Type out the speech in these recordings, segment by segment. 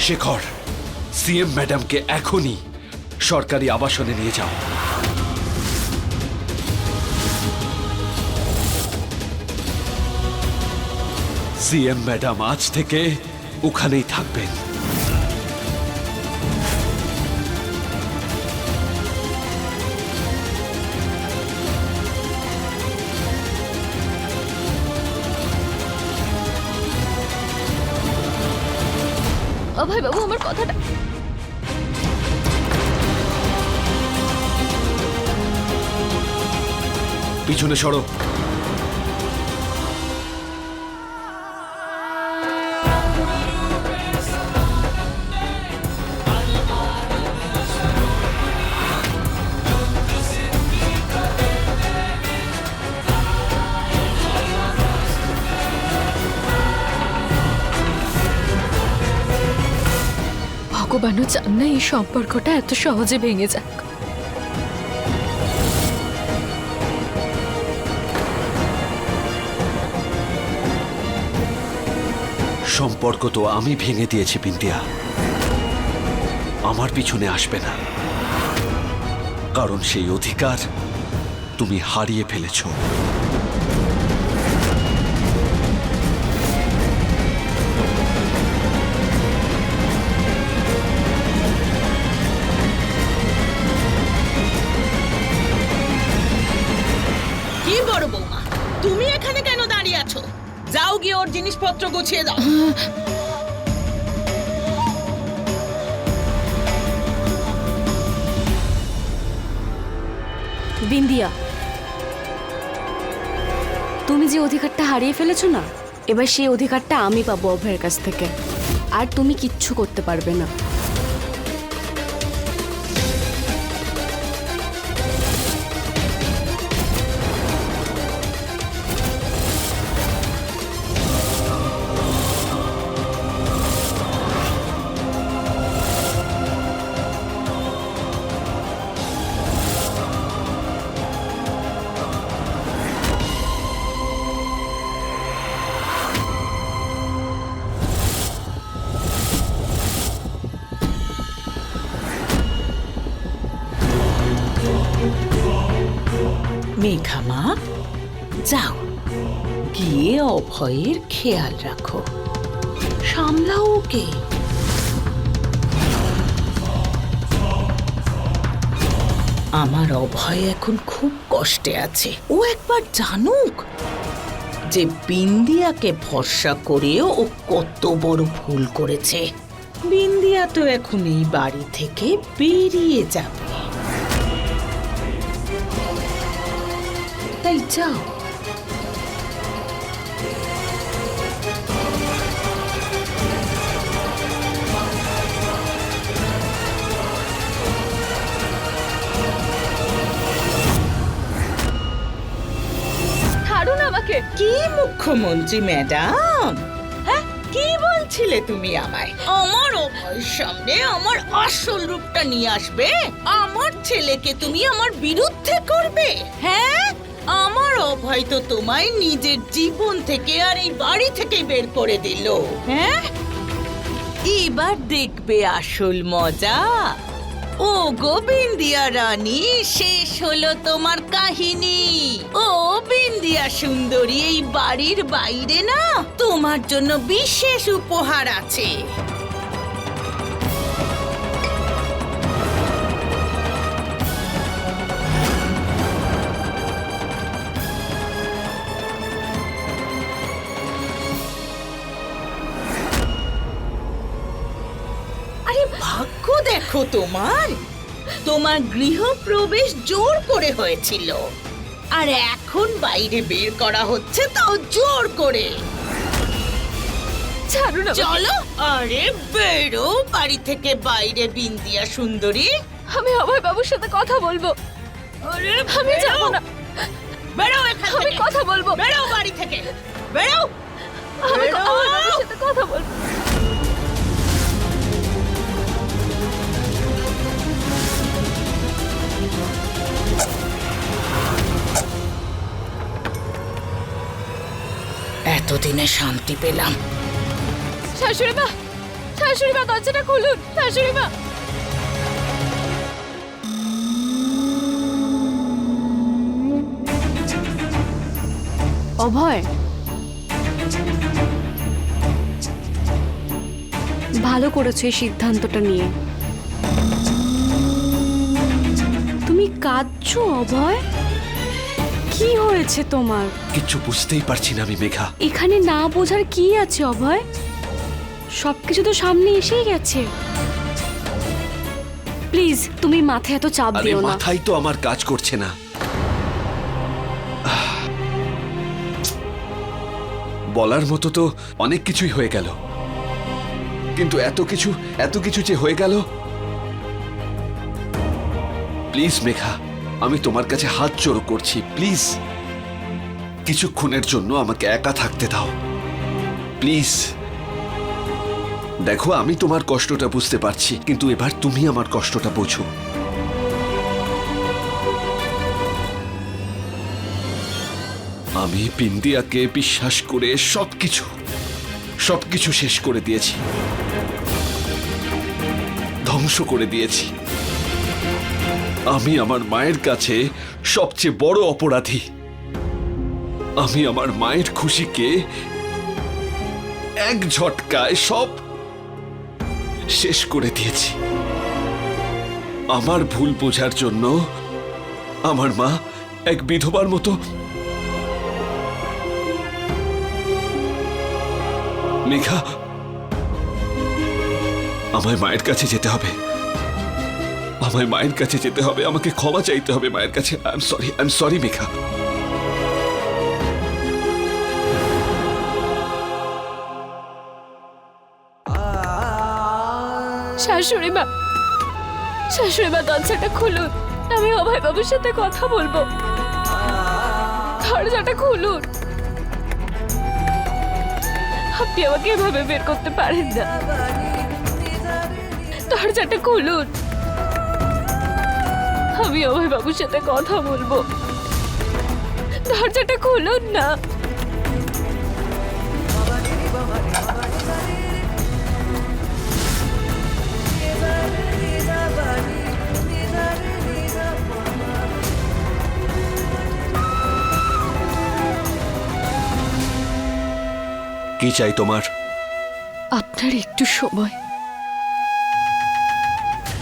Shekhar, CM ম্যাডামকে এখনই সরকারি আবাসনে নিয়ে যাও। সিএম ম্যাডাম আজ থেকে ওখানেই থাকবেন। অভয় বাবু, আমার কথাটা পিছনে সরো। ভগবানও চান না এই সম্পর্কটা এত সহজে ভেঙে যাক। সম্পর্ক তো আমি ভেঙে দিয়েছি বিন্দিয়া, আমার পিছনে আসবে না, কারণ সেই অধিকার তুমি হারিয়ে ফেলেছো। কি বড় বৌমা, তুমি এখানে কেন দাঁড়িয়ে আছো? যাও গিয়ে ওর জিনিসপত্র গুছিয়ে দাও। বিন্দিয়া, তুমি যে অধিকারটা হারিয়ে ফেলেছো না, এবার সেই অধিকারটা আমি পাবো অভয়ের কাছ থেকে, আর তুমি কিচ্ছু করতে পারবে না। মেঘামা, যাও গিয়ে অভয়ের খেয়াল রাখো, সামলাও ওকে। আমার অভয় এখন খুব কষ্টে আছে। ও একবার জানুক যে বিন্দিয়াকে ভরসা করে ও কত বড় ভুল করেছে। বিন্দিয়া তো এখন এই বাড়ি থেকে বেরিয়ে যাবে, তাই যাও। ছাড়ুন আমাকে। কি মুখ্যমন্ত্রী ম্যাডাম, হ্যাঁ কি বলছিলে তুমি আমায়? আমার অভয়ের সামনে আমার আসল রূপটা নিয়ে আসবে, আমার ছেলেকে তুমি আমার বিরুদ্ধে করবে? হ্যাঁ, আমার অভয় তো তোমায় নিজের জীবন থেকে আর এই বাড়ি থেকে বের করে দিল। হ্যাঁ, এবার দেখবে আসল মজা। ও গো বিন্দিয়া রানী, শেষ হলো তোমার কাহিনী। ও বিন্দিয়া সুন্দরী, এই বাড়ির বাইরে না তোমার জন্য বিশেষ উপহার আছে। আরে ভাগ্য দেখো তোমার, তোমার গৃহপ্রবেশ জোর করে হয়েছিল, আর এখন বাইরে বের করা হচ্ছে তাও জোর করে। ছাড়ুন আমাকে। চলো, আরে বেরো বাড়ি থেকে বাইরে বিন্দিয়া সুন্দরী। আমি অভয় বাবুর সাথে কথা বলবো। আরে আমি যাবো না। বেরো এখান আমি থেকে, কথা বলবো। বেরো বাড়ি থেকে, বেরো। আমি বেরো। অভয় বাবুর সাথে কথা বলবো। এতদিনে শান্তি পেলাম। শাশুড়ি মা, শাশুড়ি মা, দরজাটা খুলুন শাশুড়ি মা। অভয়, ভালো করেছো এই সিদ্ধান্তটা নিয়ে। তুমি কাঁদছো অভয়? কি হয়েছে তোমার? কিচ্ছু বুঝতেই পারছি না আমি মেঘা। এখানে না বোঝার কি আছে অভয়? সবকিছু তো সামনে এসেই গেছে। প্লিজ তুমি মাথায় এত চাপ আরে দিও না। মাথায় তো আমার কাজ করছে না। বলার মতো তো অনেক কিছুই হয়ে গেল, কিন্তু এত কিছু যে হয়ে গেল। প্লিজ মেঘা, আমি তোমার কাছে হাত জোড় করছি, প্লিজ কিছুক্ষণের জন্য আমাকে একা থাকতে দাও প্লিজ। দেখো, আমি তোমার কষ্টটা বুঝতে পারছি, কিন্তু এবার তুমি আমার কষ্টটা বোঝো। আমি বিন্দিয়াকে বিশ্বাস করে সবকিছু শেষ করে দিয়েছি, ধ্বংস করে দিয়েছি। আমি আমার মায়ের কাছে সবচেয়ে বড় অপরাধী। আমি আমার মায়ের খুশিকে এক ঝটকায় সব শেষ করে দিয়েছি। আমার ভুল বোঝার জন্য আমার মা এক বিধবার মতো। মেঘা, আমায় মায়ের কাছে যেতে হবে, আমাকে ক্ষমা চাইতে হবে মায়ের কাছে। I am sorry Megha. শাশুড়ি মা, দরজাটা খুলুন, আমি অভয় বাবুর সাথে কথা বলবো। দরজাটা খুলুন, আপনি আমাকে এভাবে বের করতে পারেন না। দরজাটা খুলুন, আমি অভয় বাবুর সাথে কথা বলবো। দরজাটা খুলুন না। কি চাই তোমার? আপনার একটু সময়,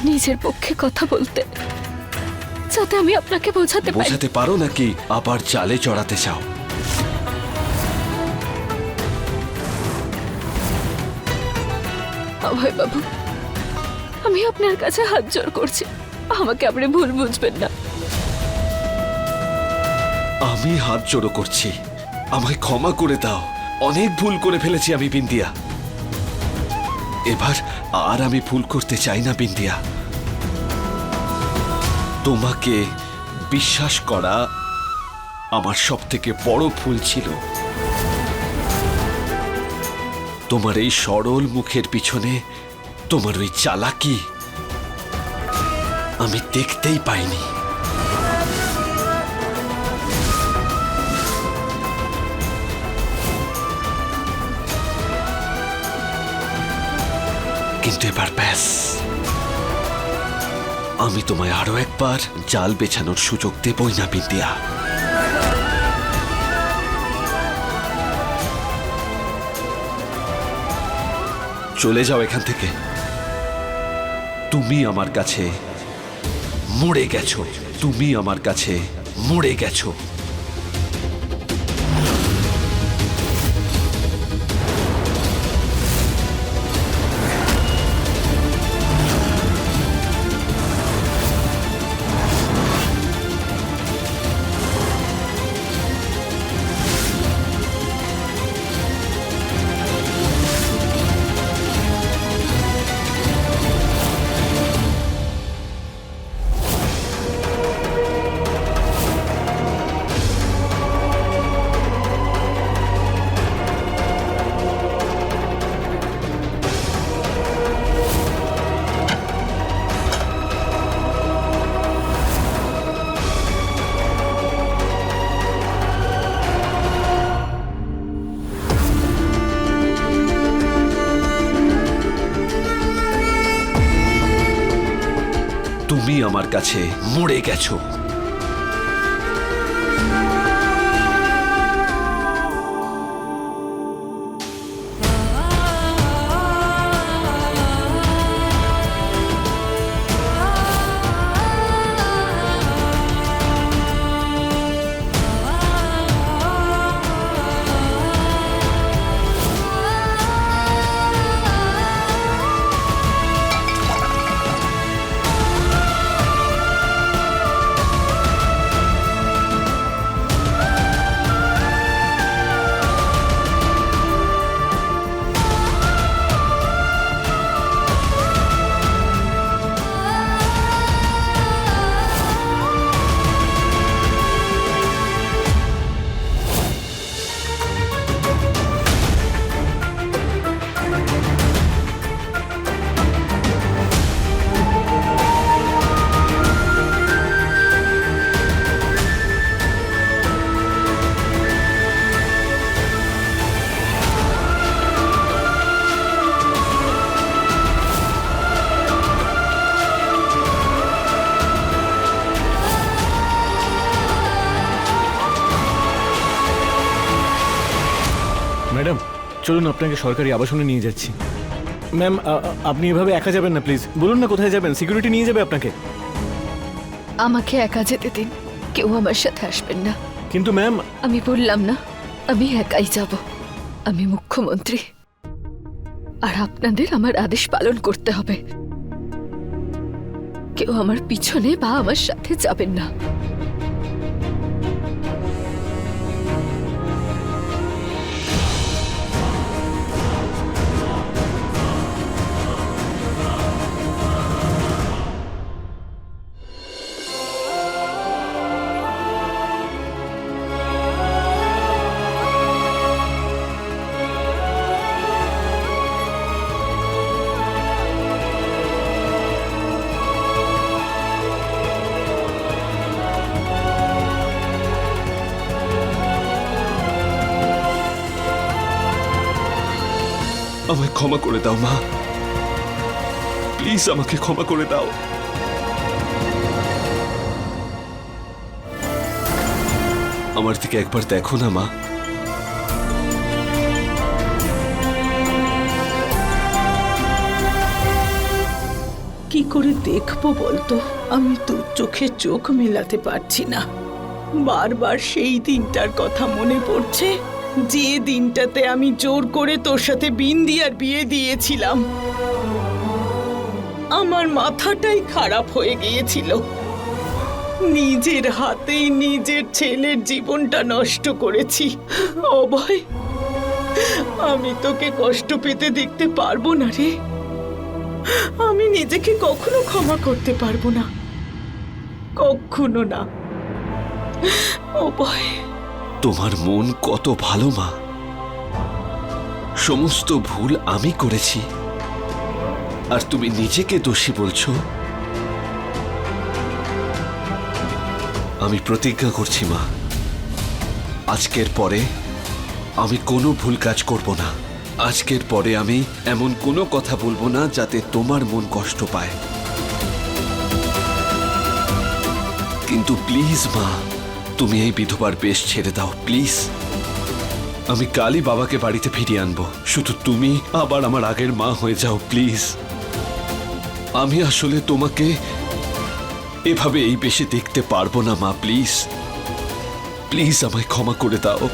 নিজের পক্ষে কথা বলতে, যাতে আমি আপনাকে বোঝাতে পারি। বোঝাতে পারো নাকি আবার জালে জড়াতে চাও? অভয় বাবু, আমি আপনার কাছে হাত জোড় করছি, আমাকে আপনি ভুল বুঝবেন না। আমি হাত জোড়ো করছি, আমায় ক্ষমা করে দাও। অনেক ভুল করে ফেলেছি আমি বিন্দিয়া, এবার আর আমি ভুল করতে চাই না বিন্দিয়া। তোমাকে বিশ্বাস করা আমার সবথেকে বড় ভুল ছিল। তোমার এই সরল মুখের পিছনে তোমার ওই চালাকি আমি দেখতেই পাইনি। কিন্তু এবার ব্যাস, আমি তোমায় আরো একবার জাল বেছানোর সুযোগ দেবই না বিন্দিয়া। চলে যাও এখান থেকে। তুমি আমার কাছে মরে গেছো, তুমি আমার কাছে মরে গেছো। তুমি আমার কাছে মরে গেছো। ম্যাডাম চলুন আপনাকে সরকারি আবাসনে নিয়ে যাচ্ছি। ম্যাম আপনি এভাবে একা যাবেন না, প্লিজ বলুন না কোথায় যাবেন, সিকিউরিটি নিয়ে যাবে আপনাকে। আমাকে একা যেতে দিন, কেউ আমার সাথে আসবেন না। কিন্তু ম্যাম আমি বললাম না, আমি একাই যাব। আমি মুখ্যমন্ত্রী, আর আপনাদের আমার আদেশ পালন করতে হবে। কেউ আমার পিছনে বা আমার সাথে যাবেন না। আমায় ক্ষমা করে দাও মা, প্লিজ আমাকে ক্ষমা করে দাও। আমার দিকে একবার দেখো না মা। কি করে দেখবো বলতো? আমি তো চোখে চোখ মেলাতে পারছি না। বারবার সেই দিনটার কথা মনে পড়ছে, যে দিনটাতে আমি জোর করে তোর সাথে বিন্দিয়ার বিয়ে দিয়েছিলাম। আমার মাথাটাই খারাপ হয়ে গিয়েছিল। নিজের হাতেই নিজের ছেলের জীবনটা নষ্ট করেছি। অভয়, আমি তোকে কষ্ট পেতে দেখতে পারবো না রে। আমি নিজেকে কখনো ক্ষমা করতে পারবো না, কখনো না। অভয়, তোমার মন কত ভালো মা। সমস্ত ভুল আমি করেছি, আর তুমি নিজেকে দোষী বলছো। আমি প্রতিজ্ঞা করছি মা, আজকের পরে আমি কোনো ভুল কাজ করব না। আজকের পরে আমি এমন কোনো কথা বলবো না যাতে তোমার মন কষ্ট পায়। কিন্তু প্লিজ মা, তুমি এই বিধবার বেশ ছেড়ে দাও প্লিজ। আমি কালই বাবাকে বাড়িতে ফিরিয়ে আনবো, শুধু তুমি আবার আমার আগের মা হয়ে যাও প্লিজ। আমি আসলে তোমাকে এভাবে এই বেশি দেখতে পারবো না মা, প্লিজ প্লিজ আমায় ক্ষমা করে দাও।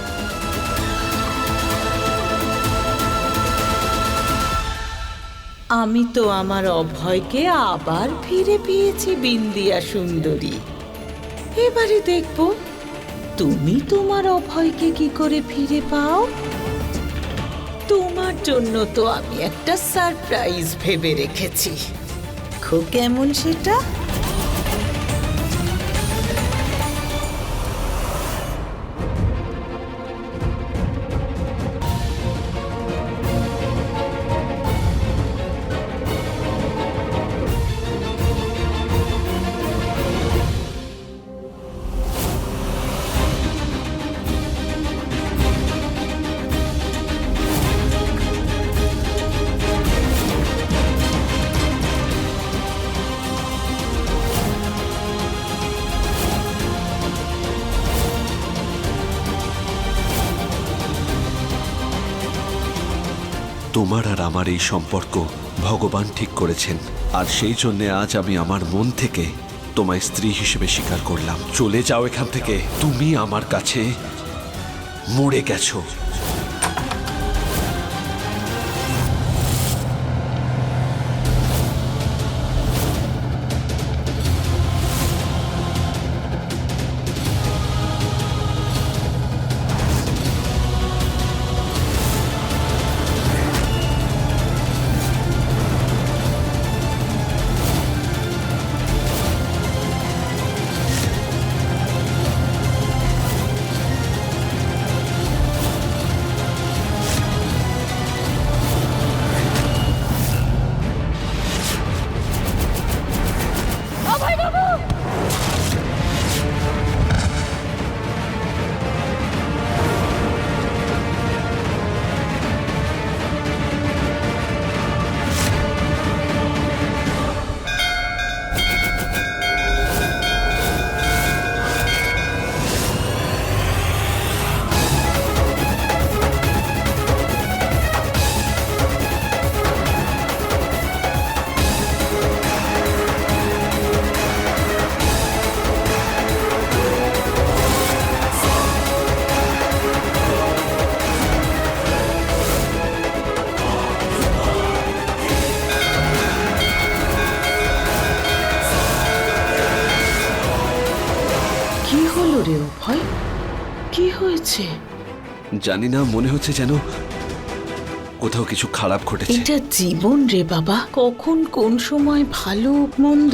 আমি তো আমার অভয়কে আবার ফিরে পেয়েছি বিন্দিয়া সুন্দরী। এবারে দেখবো তুমি তোমার অভয়কে কি করে ফিরে পাও। তোমার জন্য তো আমি একটা সারপ্রাইজ ভেবে রেখেছি। খুব কেমন সেটা? তোমার আর আমার এই সম্পর্ক ভগবান ঠিক করেছেন, আর সেই জন্য আজ আমি আমার মন থেকে তোমায় স্ত্রী হিসেবে স্বীকার করলাম। চলে যাও এখান থেকে, তুমি আমার কাছে মরে গেছো। কি হলো রে অভয়? কি হয়েছে? জানি না, মনে হচ্ছে যেন কোথাও কিছু খারাপ ঘটেছে। এটা জীবন রে বাবা, কখন কোন সময় ভালো মন্দ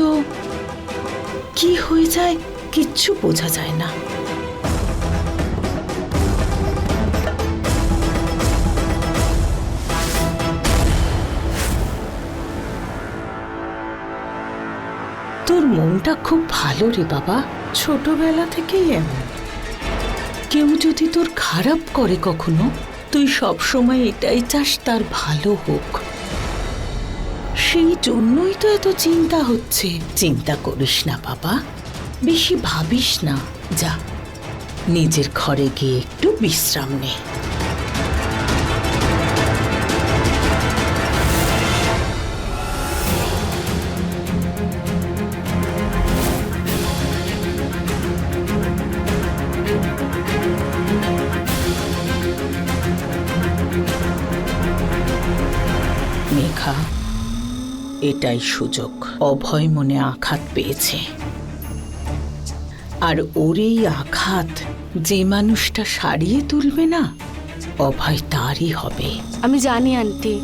কি হয়ে যায় কিচ্ছু বোঝা যায় না। তোর মনটা খুব ভালো রে বাবা, ছোটবেলা থেকেই এমন। কেউ যদি তোর খারাপ করে কখনো, তুই সব সময় এটাই চাস তার ভালো হোক। সেই জন্যই তো এত চিন্তা হচ্ছে। চিন্তা করিস না বাবা, বেশি ভাবিস না। যা, নিজের ঘরে গিয়ে একটু বিশ্রাম নে। মেঘা, এটাই সুযোগ। অভয় মনে আঘাত পেয়েছে, আর ওর এই আঘাত যে মানুষটা সারিয়ে তুলবে না, অভয় তারই হবে। আমি জানি আন্টি,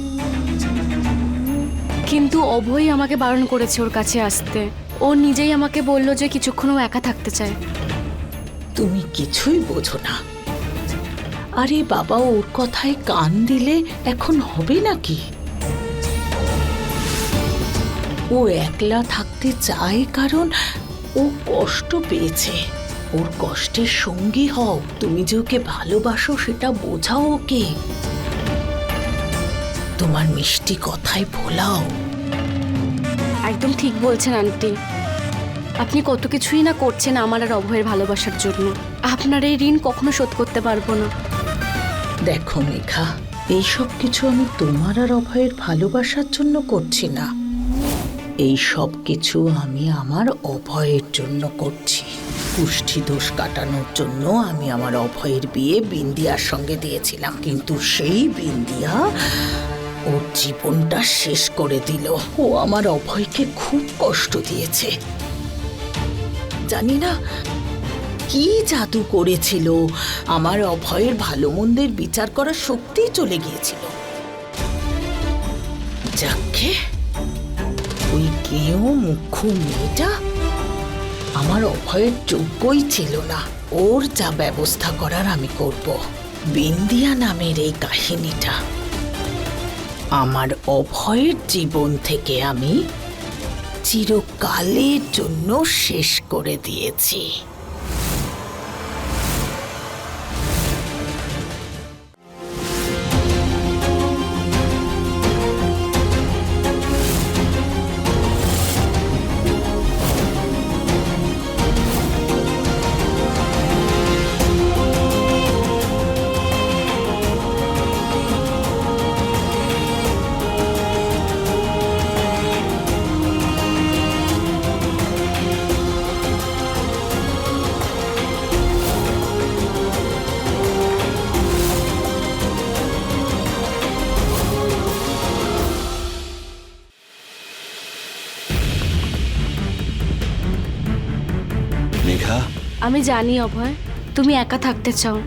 কিন্তু অভয় আমাকে বারণ করেছে ওর কাছে আসতে। ও নিজেই আমাকে বলল যে কিছুক্ষণ ও একা থাকতে চায়। তুমি কিছুই বোঝো না। আরে বাবা, ওর কথায় কান দিলে এখন হবে নাকি? ও একলা থাকতে চায় কারণ ও কষ্ট পেয়েছে। ওর কষ্টের সঙ্গী হও। তুমি যে ওকে ভালোবাসো সেটা বোঝাও ওকে। তোমার মিষ্টি কথায় ভোলাও। একদম ঠিক বলছেন আন্টি, আপনি কত কিছুই না করছেন আমার আর অভয়ের ভালোবাসার জন্য। আপনার এই ঋণ কখনো শোধ করতে পারবো না। দেখো মেঘা, এইসব কিছু আমি তোমার আর অভয়ের ভালোবাসার জন্য করছি না। এই সব কিছু আমি আমার অভয়ের জন্য করছি। পুষ্টি দোষ কাটানোর জন্য আমি আমার অভয়ের বিয়ে বিন্দিয়ার সঙ্গে দিয়েছিলাম, কিন্তু সেই বিন্দিয়া ওর জীবনটা শেষ করে দিল। ও আমার অভয়কে খুব কষ্ট দিয়েছে। জানি না কি জাদু করেছিল, আমার অভয়ের ভালো মন্দের বিচার করার শক্তি চলে গিয়েছিল। যাকে ওই কেউ মুখ্য মেয়েটা আমার অভয়ের যোগ্যই ছিল না। ওর যা ব্যবস্থা করার আমি করব। বিন্দিয়া নামের এই কাহিনীটা আমার অভয়ের জীবন থেকে আমি চিরকালের জন্য শেষ করে দিয়েছি। আমি জানি অভয়, তুমি একা থাকতে চাও,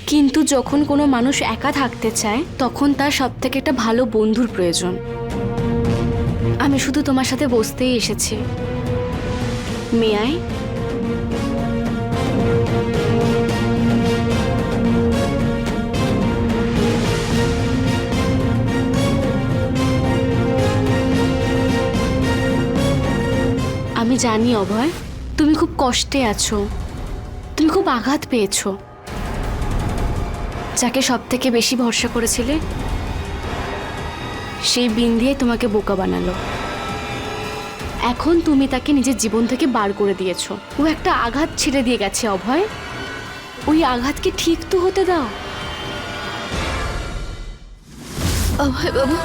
কিন্তু যখন কোনো মানুষ একা থাকতে চায় তখন তার সব থেকে একটা ভালো বন্ধুর প্রয়োজন। আমি শুধু তোমার সাথে বসতেই এসেছি। May I? আমি জানি অভয়, তুমি খুব কষ্টে আছো, তুমি খুব আঘাত পেয়েছো। যাকে সব থেকে বেশি ভরসা করেছিলে সেই বিন্দিয়ে তোমাকে বোকা বানালো। এখন তুমি তাকে নিজের জীবন থেকে বার করে দিয়েছো। ও একটা আঘাত ছেড়ে দিয়ে গেছে অভয়, ওই আঘাতকে ঠিক তো হতে দাও। অভয় বাবু,